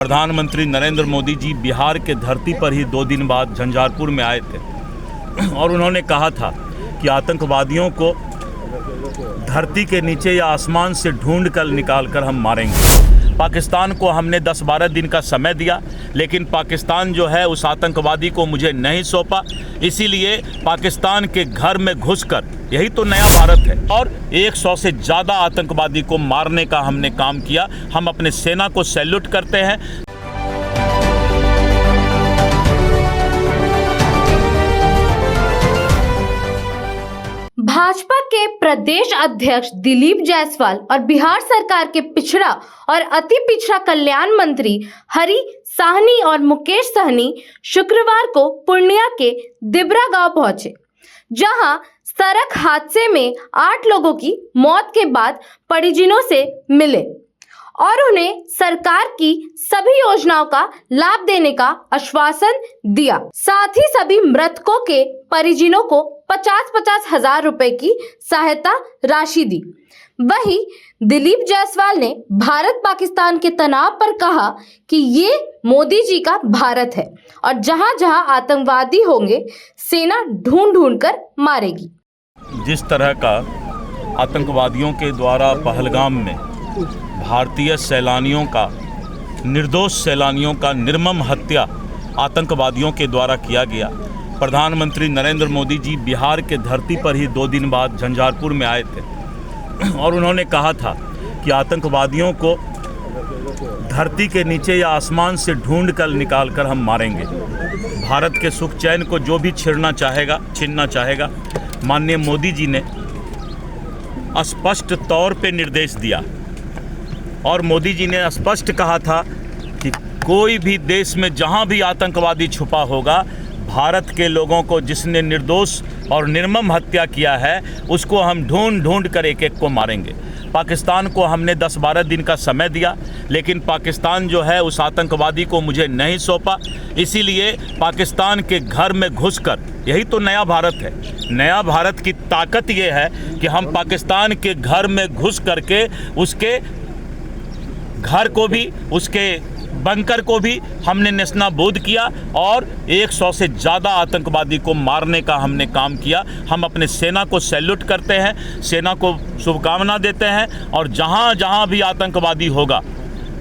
प्रधानमंत्री नरेंद्र मोदी जी बिहार के धरती पर ही 2 दिन बाद झंझारपुर में आए थे और उन्होंने कहा था कि आतंकवादियों को धरती के नीचे या आसमान से ढूंढ कर निकाल कर हम मारेंगे। पाकिस्तान को हमने 10-12 दिन का समय दिया, लेकिन पाकिस्तान जो है उस आतंकवादी को मुझे नहीं सौंपा। इसीलिए पाकिस्तान के घर में घुसकर, यही तो नया भारत है, और 100 से ज़्यादा आतंकवादी को मारने का हमने काम किया। हम अपने सेना को सैल्यूट करते हैं। भाजपा के प्रदेश अध्यक्ष दिलीप जायसवाल और बिहार सरकार के पिछड़ा और अति पिछड़ा कल्याण मंत्री हरि साहनी और मुकेश सहनी शुक्रवार को पूर्णिया के दिबरा गांव पहुंचे, जहां सड़क हादसे में 8 लोगों की मौत के बाद परिजनों से मिले और उन्हें सरकार की सभी योजनाओं का लाभ देने का आश्वासन दिया। साथ ही सभी मृतकों के परिजनों को 50-50 हजार रुपए की सहायता राशि दी। वहीं दिलीप जायसवाल ने भारत पाकिस्तान के तनाव पर कहा कि ये मोदी जी का भारत है और जहां जहां आतंकवादी होंगे सेना ढूंढ ढूंढ कर मारेगी। जिस तरह का आतंकवादियों के द्वारा पहलगाम में भारतीय सैलानियों का, निर्दोष सैलानियों का निर्मम हत्या आतंकवादियों के द्वारा किया गया, प्रधानमंत्री नरेंद्र मोदी जी बिहार के धरती पर ही 2 दिन बाद झंझारपुर में आए थे और उन्होंने कहा था कि आतंकवादियों को धरती के नीचे या आसमान से ढूंढ कर निकाल कर हम मारेंगे। भारत के सुख चैन को जो भी छीनना चाहेगा, माननीय मोदी जी ने स्पष्ट तौर पे निर्देश दिया और मोदी जी ने स्पष्ट कहा था कि कोई भी देश में जहां भी आतंकवादी छुपा होगा, भारत के लोगों को जिसने निर्दोष और निर्मम हत्या किया है उसको हम ढूंढ ढूंढ कर एक एक को मारेंगे। पाकिस्तान को हमने 10-12 दिन का समय दिया, लेकिन पाकिस्तान जो है उस आतंकवादी को मुझे नहीं सौंपा। इसीलिए पाकिस्तान के घर में घुसकर, यही तो नया भारत है। नया भारत की ताकत ये है कि हम पाकिस्तान के घर में घुस करके उसके घर को भी, उसके बंकर को भी हमने नेस्तनाबूद किया और 100 से ज़्यादा आतंकवादी को मारने का हमने काम किया। हम अपने सेना को सैल्यूट करते हैं, सेना को शुभकामना देते हैं और जहाँ जहाँ भी आतंकवादी होगा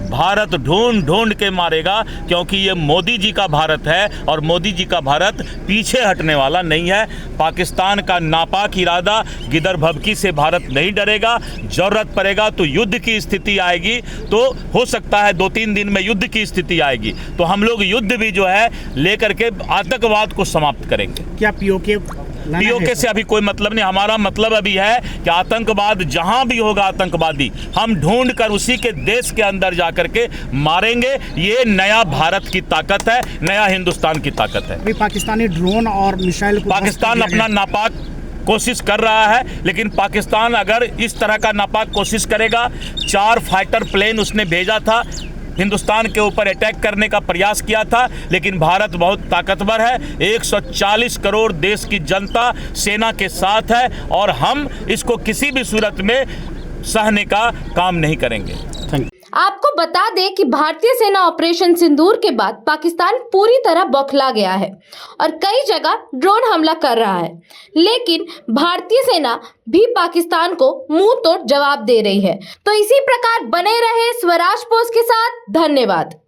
भारत ढूंढ ढूंढ के मारेगा, क्योंकि ये मोदी जी का भारत है और मोदी जी का भारत पीछे हटने वाला नहीं है। पाकिस्तान का नापाक इरादा गिदर भभकी से भारत नहीं डरेगा। ज़रूरत पड़ेगा तो युद्ध की स्थिति आएगी, तो हो सकता है 2-3 दिन में युद्ध की स्थिति आएगी, तो हम लोग युद्ध भी जो है लेकर के आतंकवाद को समाप्त करेंगे। क्या पीओके से अभी कोई मतलब नहीं। हमारा मतलब अभी है कि आतंकवाद जहां भी होगा, आतंकवादी हम ढूंढ कर उसी के देश के अंदर जाकर के मारेंगे। ये नया भारत की ताकत है, नया हिंदुस्तान की ताकत है। पाकिस्तानी ड्रोन और मिसाइल को पाकिस्तान अपना नापाक कोशिश कर रहा है, लेकिन पाकिस्तान अगर इस तरह का नापाक कोशिश करेगा, 4 फाइटर प्लेन उसने भेजा था, हिंदुस्तान के ऊपर अटैक करने का प्रयास किया था, लेकिन भारत बहुत ताकतवर है। 140 करोड़ देश की जनता सेना के साथ है और हम इसको किसी भी सूरत में सहने का काम नहीं करेंगे। आपको बता दें कि भारतीय सेना ऑपरेशन सिंदूर के बाद पाकिस्तान पूरी तरह बौखला गया है और कई जगह ड्रोन हमला कर रहा है, लेकिन भारतीय सेना भी पाकिस्तान को मुंह तोड़ जवाब दे रही है। तो इसी प्रकार बने रहे स्वराज पोस्ट के साथ। धन्यवाद।